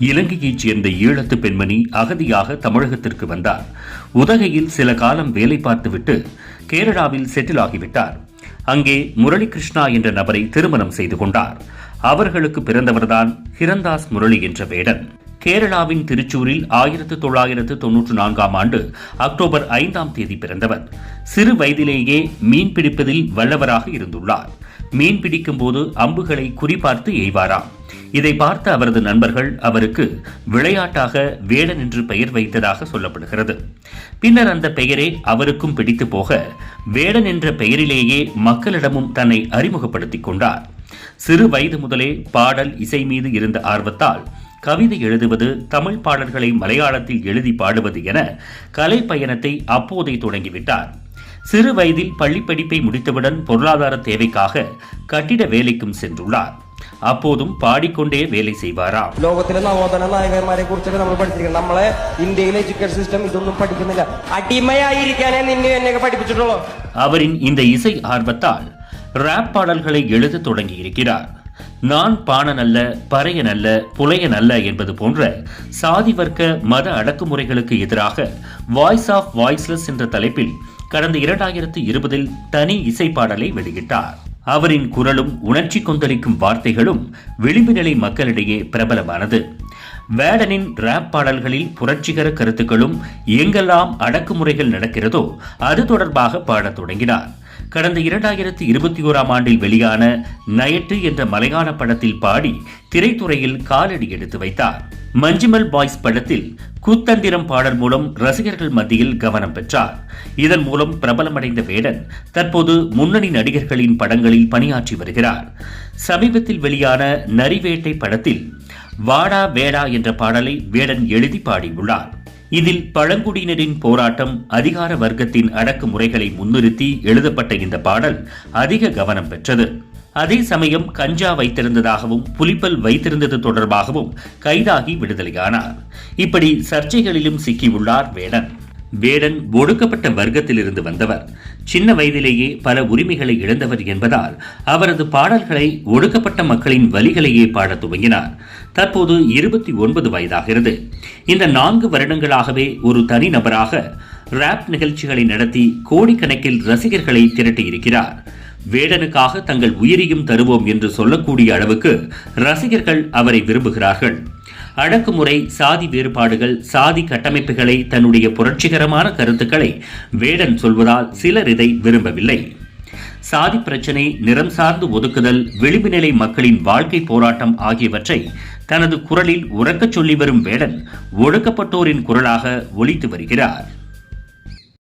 இலங்கையைச் சேர்ந்த ஈழத்து பெண்மணி அகதியாக தமிழகத்திற்கு வந்தார். உதகையில் சில காலம் வேலை பார்த்துவிட்டு கேரளாவில் செட்டில் ஆகிவிட்டார். அங்கே முரளி கிருஷ்ணா என்ற நபரை திருமணம் செய்து கொண்டார். அவர்களுக்கு பிறந்தவர்தான் ஹிரந்தாஸ் முரளி என்ற வேடன். கேரளாவின் திருச்சூரில் 1994 ஆண்டு அக்டோபர் 5 பிறந்தவர். சிறு வயதிலேயே மீன் பிடிப்பதில் வல்லவராக இருந்துள்ளார். மீன் பிடிக்கும் போது அம்புகளை குறிபார்த்து எய்வாராம். இதை பார்த்த அவரது நண்பர்கள் அவருக்கு விளையாட்டாக வேடன் என்று பெயர் வைத்ததாக சொல்லப்படுகிறது. பின்னர் அந்த பெயரே அவருக்கும் பிடித்து போக வேடன் என்ற பெயரிலேயே மக்களிடமும் தன்னை அறிமுகப்படுத்திக் கொண்டார். சிறு வயது முதலே பாடல் இசை மீது இருந்த ஆர்வத்தால் கவிதை எழுதுவது, தமிழ் பாடல்களை மலையாளத்தில் எழுதி பாடுவது என கலை பயணத்தை அப்போதே தொடங்கிவிட்டார். சிறு வயதில் பள்ளி படிப்பை முடித்தவுடன் பொருளாதார தேவைக்காக கட்டிட வேலைக்கும் சென்றுள்ளார். அப்போதும் பாடிக்கொண்டே வேலை செய்வாராம். ലോകത്തിലെ നവോത്ഥാന നായകന്മാരെ കുറിച്ചൊക്കെ നമ്മൾ പഠിച്ചിരിക്കണം. നമ്മളെ ഇന്ത്യയിലെ എഡ്യൂക്കേഷൻ സിസ്റ്റം ഇതൊന്നും പഠിക്കുന്നില്ല. അടിമയായിരിക്കാനേ നിന്നെ എന്നെ പഠിപ്പിച്ചിട്ടുള്ളൂ. அவரின் இந்த இசை ஆர்வத்தால் ராப் பாடல்களை எழுத தொடங்கி இருக்கிறார். நான் பாணன் அல்ல, பறையன் அல்ல, புலையன் அல்ல என்பது போன்ற சாதி வர்க்க மத அடக்குமுறைகளுக்கு எதிராக வாய்ஸ் ஆஃப் வாய்ஸ்லெஸ் என்ற தலைப்பில் கடந்த 2020 தனி இசை பாடலை வெளியிட்டார். அவரின் குரலும் உணர்ச்சி கொந்தளிக்கும் வார்த்தைகளும் விளிம்பு நிலை மக்களிடையே பிரபலமானது. வேடனின் ராப் பாடல்களில் புரட்சிகர கருத்துக்களும் எங்கெல்லாம் அடக்குமுறைகள் நடக்கிறதோ அது தொடர்பாக பாடத் தொடங்கினார். கடந்த 2021 ஆண்டில் வெளியான நயட்டு என்ற மலையாள படத்தில் பாடி திரைத்துறையில் காலடி எடுத்து வைத்தார். மஞ்சுமல் பாய்ஸ் படத்தில் கூத்தந்திரம் பாடல் மூலம் ரசிகர்கள் மத்தியில் கவனம் பெற்றார். இதன் மூலம் பிரபலமடைந்த வேடன் தற்போது முன்னணி நடிகர்களின் படங்களில் பணியாற்றி வருகிறார். சமீபத்தில் வெளியான நரிவேட்டை படத்தில் வாடா வேடா என்ற பாடலை வேடன் எழுதி பாடியுள்ளார். இதில் பழங்குடியினரின் போராட்டம், அதிகார வர்க்கத்தின் அடக்குமுறைகளை முன்னிறுத்தி எழுதப்பட்ட இந்த பாடல் அதிக கவனம் பெற்றது. அதே சமயம் கஞ்சா வைத்திருந்ததாகவும் புலிப்பல் வைத்திருந்தது தொடர்பாகவும் கைதாகி விடுதலையானார். இப்படி சர்ச்சைகளிலும் சிக்கியுள்ளார் வேடன். வேடன் ஒடுக்கப்பட்ட வர்க்கத்திலிருந்து வந்தவர். சின்ன வயதிலேயே பல உரிமைகளை இழந்தவர் என்பதால் அவரது பாடல்களை ஒடுக்கப்பட்ட மக்களின் வலிகளையே பாடத் துவங்கினார். தற்போது 29 வயதாகிறது. இந்த 4 வருடங்களாகவே ஒரு தனிநபராக ராப் நிகழ்ச்சிகளை நடத்தி கோடிக்கணக்கில் ரசிகர்களை திரட்டியிருக்கிறார். வேடனுக்காக தங்கள் உயிரையும் தருவோம் என்று சொல்லக்கூடிய அளவுக்கு ரசிகர்கள் அவரை விரும்புகிறார்கள். அடக்குமுறை, சாதி வேறுபாடுகள், சாதி கட்டமைப்புகளை, தன்னுடைய புரட்சிகரமான கருத்துக்களை வேடன் சொல்வதால் சிலர் இதை விரும்பவில்லை. சாதி பிரச்சனை, நிறம் சார்ந்து ஒதுக்குதல், விளிம்பு நிலை மக்களின் வாழ்க்கை போராட்டம் ஆகியவற்றை தனது குரலில் உறக்கச் சொல்லி வரும் வேடன் ஒடுக்கப்பட்டோரின் குரலாக ஒலித்து வருகிறார்.